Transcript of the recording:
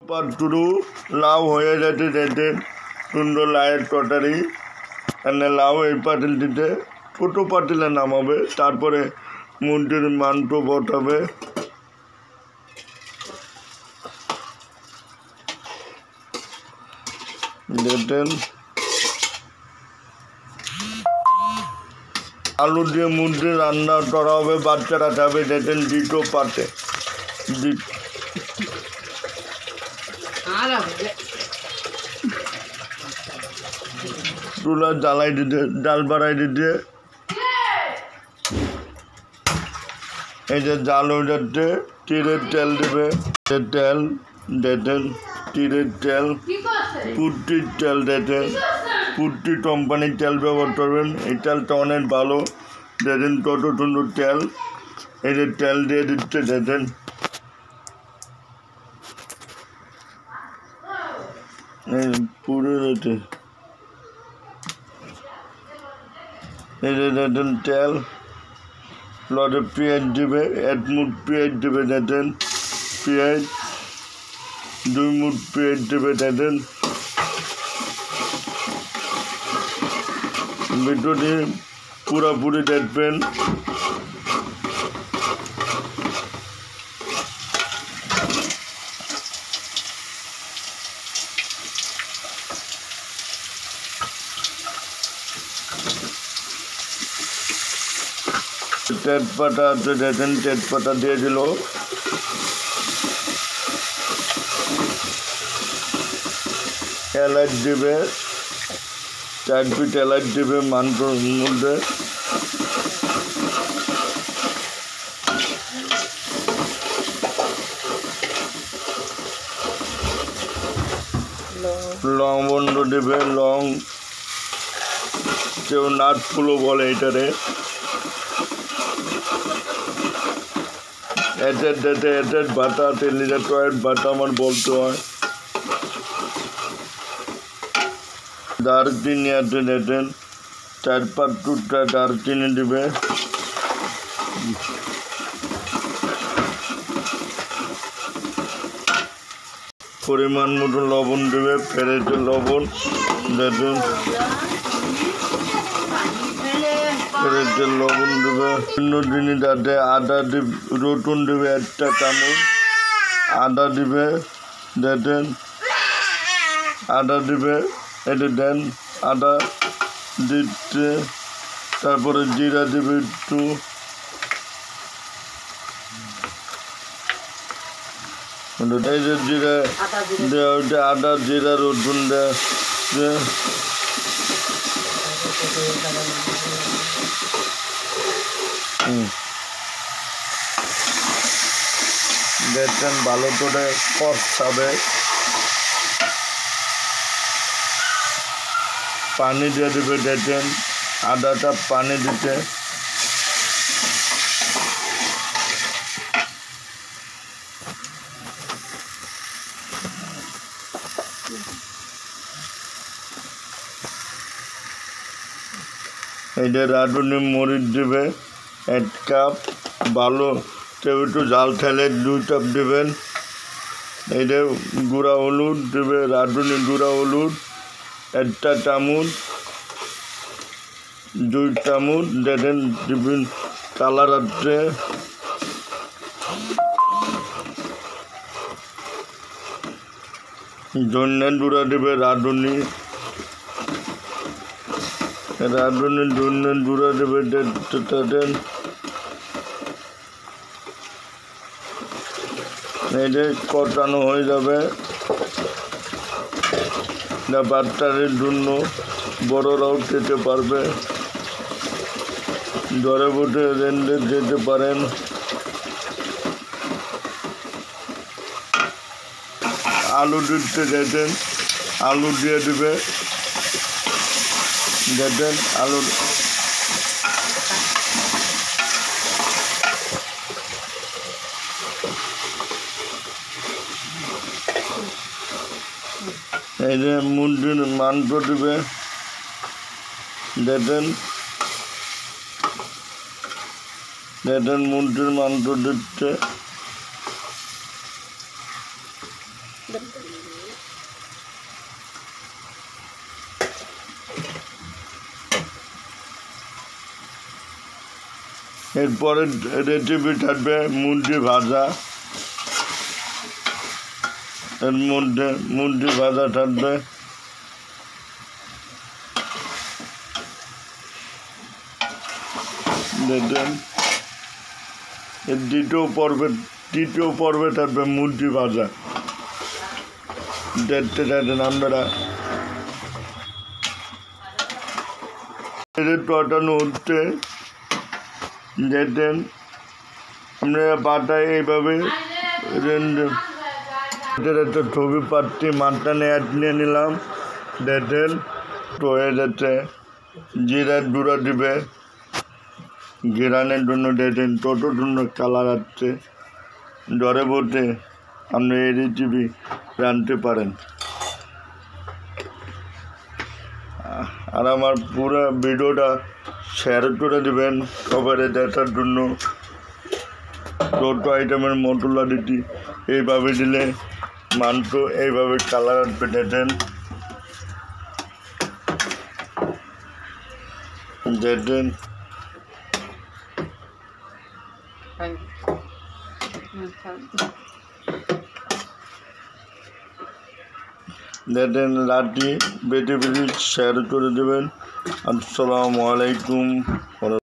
পাটুরু লাউ হয়ে যেতে যেতে সুন্দর লাউয়ের তরকারি এনে লাউ এই পাতিলটিতে ছোটো পাতিলে নামাবে, তারপরে মুরগির মাংস বসাবে। দেখেন আলু দিয়ে মুরগি রান্না করা হবে, বাচ্চারা খাবে। দেখেন দুটো পাতে চুলা জ্বালাই দিতে, জাল বাড়াই দিতে, এই যে জাল হয়ে যাচ্ছে। তীরের তেল দেবে, তেল দেখেন, তীরের তেল, পুট্টির তেল দেখেন, পুট্টি কোম্পানির তেল ব্যবহার করবেন। এই তেলটা অনেক ভালো। দেখেন কত সুন্দর তেল। এই যে তেল দিয়ে দিচ্ছে দেখেন। পুরো যেতে এই যে দেখেন তেল। লটে পেঁয়াজ দেবে, 1 মুঠ পেঁয়াজ দেবে দেখেন, পেঁয়াজ 2 মুঠ পেঁয়াজ দেবে দেখেন। ভিডিওটি পুরোপুরি দেখবেন। তেজপাতা আছে দেখেন, তেজপাতা দিয়ে দিল। এলাচ দেবে, 4 পিঠ এলাচ দেবে মাংসর মধ্যে। লবঙ্গ দেবে, লং, কেউ নাট ফুলও বলে এটারে। এটের বাটা, 3 লিটার টয়ের বাটা আমার বলতে হয়। দারচিনি আছে দেখেন, 4-5 টুকরা দারচিনি দেবে। পরিমাণ মতো লবণ দেবে, ফেরেছে লবণ দেখেন, ফেরেছে লবণ দেবে। অন্য জিনিস আছে, আদা রসুন দেবে 1টা চামচ, আদা দিবে দেখেন, আদা দিবে, এটা দেন, আদা দিচ্ছে। তারপরে জিরা দেবে একটু, এই যে জিরা দেওয়া হচ্ছে, আদা জিরা রসুন দেওয়া। দেখছেন ভালো করে কষাবে। পানি দিয়ে দেবে দেখেন, আদাটা পানি দিতে। এই যে রাঁধুনি মরিচ দেবে 1 কাপ, ভালো কেউ একটু জাল খেলে 2 কাপ দেবেন। এই যে গুঁড়া হলুদ দেবে, রাঁধুনি গুঁড়া হলুদ 1টা চামচ, 2 চামচ দেখেন দিবেন, কালার আছে। ধনিয়া গুঁড়া দেবে, রাঁধুনি ধনিয়া গুঁড়া দেবে দেখেন। এই যে কষানো হয়ে যাবে। বাচ্চাদের জন্য, বড়রাও খেতে পারবে, ঘরে বসে রেঁধে খেতে পারেন। আলু দিতে দেখেন, আলু দিয়ে দিবে দেখেন, আলু এই যে মুরগির মাংস দিবে দেখেন, মুরগির মাংস দিচ্ছে। এরপরে রেসিপি থাকবে মুরগি ভাজা। এর মধ্যে মুরগি ভাজা থাকবে, দেখবেন। এর দ্বিতীয় পর্বে থাকবে মুরগি ভাজা। দেখতে থাকেন আপনারা। টটানো হচ্ছে, দেখেন আপনারা পাটায় এইভাবে একটা ছবি পাচ্ছি, মাঝখানে নিয়ে নিলাম। দেখেন তো হয়ে যাচ্ছে। জিরার গুঁড়া দিবে ঘেরানের জন্য, দেখেন কত সুন্দর কালার আসছে। ঘরে বসে আপনি এই রেসিপি রাঁধতে পারেন। আর আমার পুরো ভিডিওটা শেয়ার করে দেবেন সবাই দেখার জন্য। ছোটো আইটেমের মশলা দিচ্ছি, এইভাবে দিলে মাংস এইভাবে কালার আসবে। দেখেন দেখেন দেখেন রাত্রি বেটে বেটে শেয়ার করে দেবেন। আসসালামু আলাইকুম।